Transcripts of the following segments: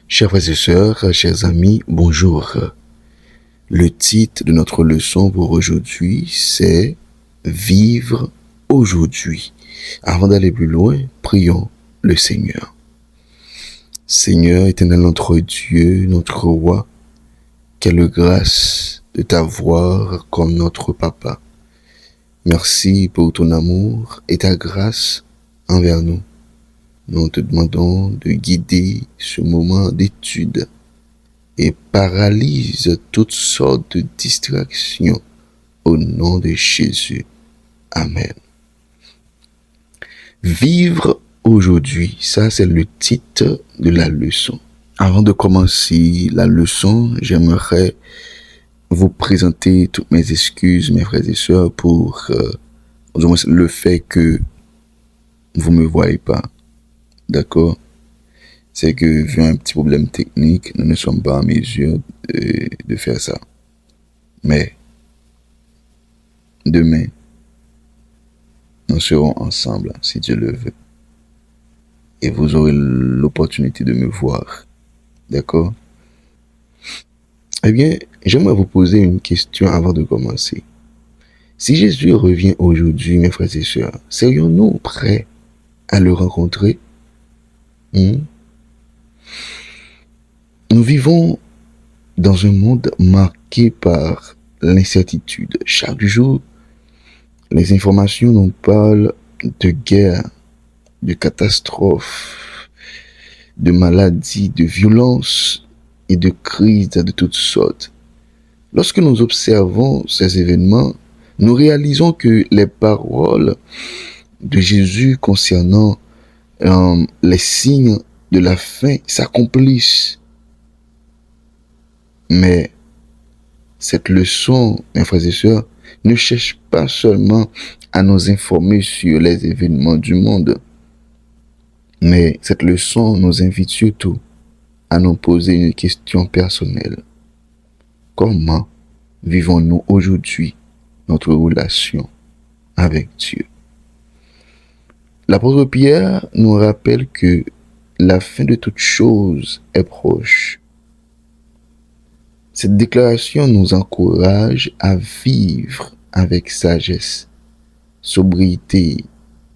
Chers frères et sœurs, chers amis, bonjour. Le titre de notre leçon pour aujourd'hui, c'est Vivre aujourd'hui. Avant d'aller plus loin, prions le Seigneur. Seigneur, éternel notre Dieu, notre roi, quelle grâce de t'avoir comme notre papa. Merci pour ton amour et ta grâce envers nous. Nous te demandons de guider ce moment d'étude et paralyse toutes sortes de distractions au nom de Jésus. Amen. Vivre aujourd'hui, ça c'est le titre de la leçon. Avant de commencer la leçon, j'aimerais vous présenter toutes mes excuses, mes frères et sœurs, pour le fait que vous ne me voyez pas. D'accord? C'est que, vu un petit problème technique, nous ne sommes pas en mesure de faire ça. Mais, demain, nous serons ensemble, si Dieu le veut. Et vous aurez l'opportunité de me voir. D'accord? Eh bien, j'aimerais vous poser une question avant de commencer. Si Jésus revient aujourd'hui, mes frères et sœurs, serions-nous prêts à le rencontrer? Nous vivons dans un monde marqué par l'incertitude. Chaque jour, les informations nous parlent de guerre, de catastrophes, de maladies, de violences et de crises de toutes sortes. Lorsque nous observons ces événements, nous réalisons que les paroles de Jésus concernant les signes de la fin s'accomplissent. Mais cette leçon, mes frères et sœurs, ne cherche pas seulement à nous informer sur les événements du monde, mais cette leçon nous invite surtout à nous poser une question personnelle. Comment vivons-nous aujourd'hui notre relation avec Dieu? L'apôtre Pierre nous rappelle que la fin de toute chose est proche. Cette déclaration nous encourage à vivre avec sagesse, sobriété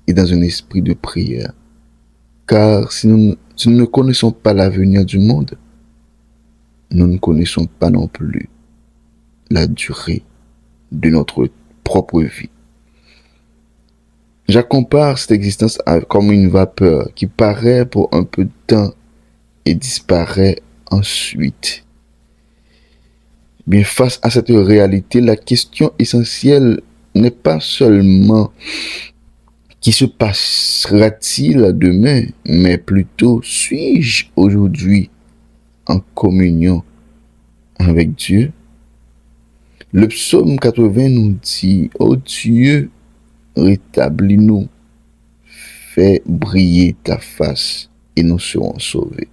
et dans un esprit de prière. Car si nous ne connaissons pas l'avenir du monde, nous ne connaissons pas non plus la durée de notre propre vie. Je compare cette existence comme une vapeur qui paraît pour un peu de temps et disparaît ensuite. Bien, face à cette réalité, la question essentielle n'est pas seulement qui se passera-t-il demain, mais plutôt suis-je aujourd'hui en communion avec Dieu? Le psaume 80 nous dit: « Ô Dieu, rétablis-nous, fais briller ta face et nous serons sauvés. »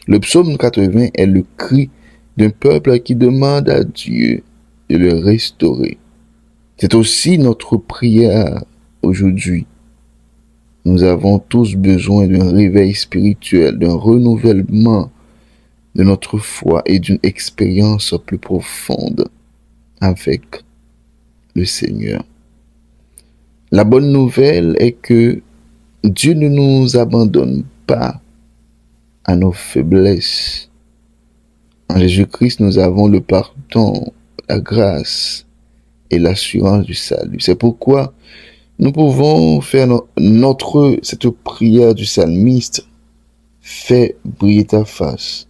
Le psaume 80 est le cri d'un peuple qui demande à Dieu de le restaurer. C'est aussi notre prière aujourd'hui. Nous avons tous besoin d'un réveil spirituel, d'un renouvellement de notre foi et d'une expérience plus profonde avec le Seigneur. La bonne nouvelle est que Dieu ne nous abandonne pas à nos faiblesses. En Jésus-Christ, nous avons le pardon, la grâce et l'assurance du salut. C'est pourquoi nous pouvons faire cette prière du psalmiste: fais briller ta face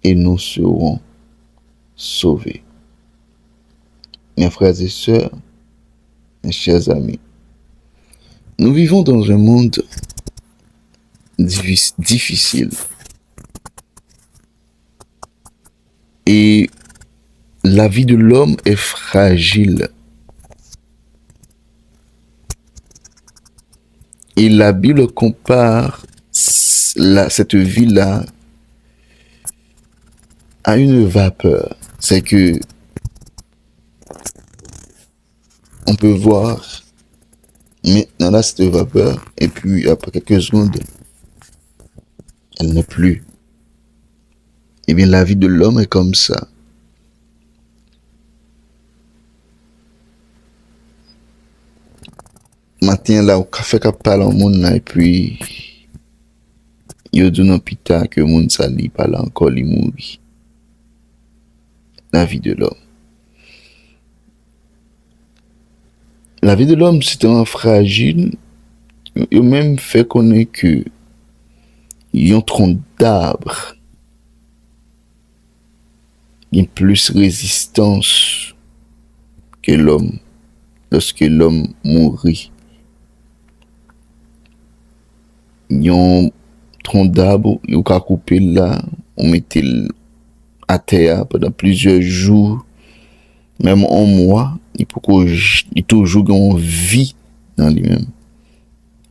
et nous serons sauvés. Mes frères et sœurs, mes chers amis, nous vivons dans un monde difficile. Et la vie de l'homme est fragile. Et la Bible compare cette vie-là à une vapeur. C'est que on peut voir maintenant là cette vapeur et puis après quelques secondes, elle n'est plus. Eh bien, la vie de l'homme est comme ça. Matin là, au café qu'a parlé au monde là, et puis, yo dit non pita que monde ça li parle encore li mouri. La vie de l'homme. La vie de l'homme, c'est tellement fragile. Yo même fait connaître que yon tronc d'arbre a plus résistance que l'homme lorsque l'homme mourit. Yon tronc d'arbre, yon ka couper là, on mettait à terre pendant plusieurs jours, même un mois, il toujours une vie dans lui-même.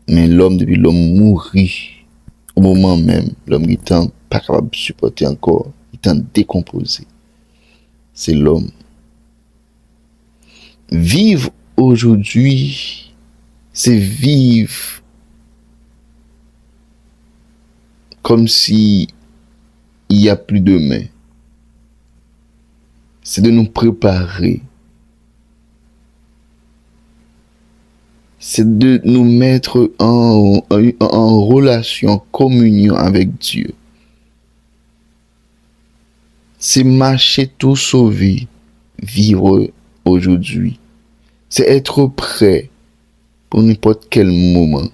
Mais l'homme, depuis l'homme mourit, au moment même, l'homme est pas capable de supporter encore, il est décomposé. C'est l'homme. Vivre aujourd'hui, c'est vivre comme si il n'y a plus demain. C'est de nous préparer. C'est de nous mettre en relation, en communion avec Dieu. C'est marcher tout sauvé, vivre aujourd'hui. C'est être prêt pour n'importe quel moment.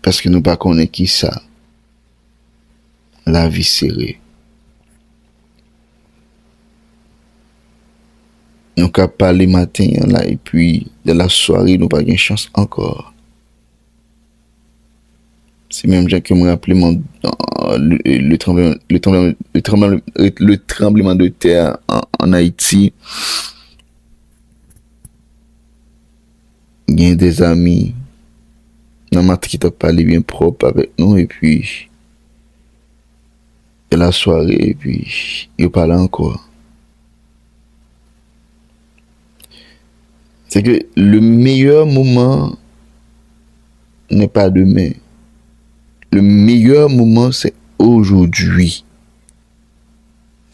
Parce que nous ne connaissons pas qui ça. La vie serrée. Nous avons parlé matin là, et puis de la soirée, nous n'avons pas de chance encore. C'est même Jacques qui me rappelait le tremblement de terre en Haïti. Il y a des amis dans ma qui t'a parlé bien propre avec nous, et puis de la soirée, et puis il parlait encore. C'est que le meilleur moment n'est pas demain. Le meilleur moment, c'est aujourd'hui.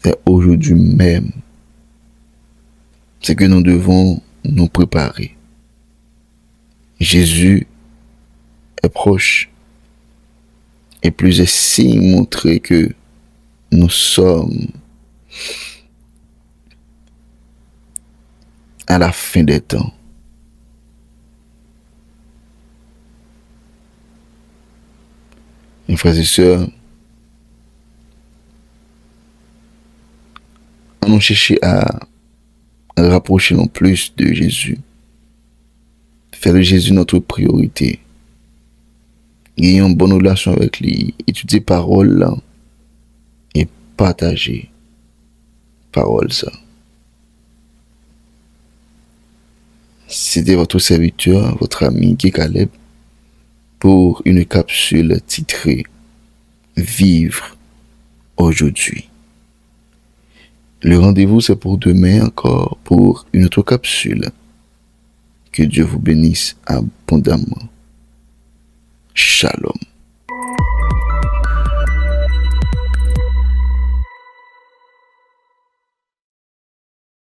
C'est aujourd'hui même. C'est que nous devons nous préparer. Jésus est proche. Et plusieurs signes montrent que nous sommes à la fin des temps. Mes frères et sœurs, on cherche à rapprocher nous plus de Jésus. Faire de Jésus notre priorité. Gagner une bonne relation avec lui. Étudier parole là. Et partager parole ça. C'était votre serviteur, votre ami Guy Caleb, pour une capsule titrée Vivre aujourd'hui. Le rendez-vous, c'est pour demain encore, pour une autre capsule. Que Dieu vous bénisse abondamment. Shalom.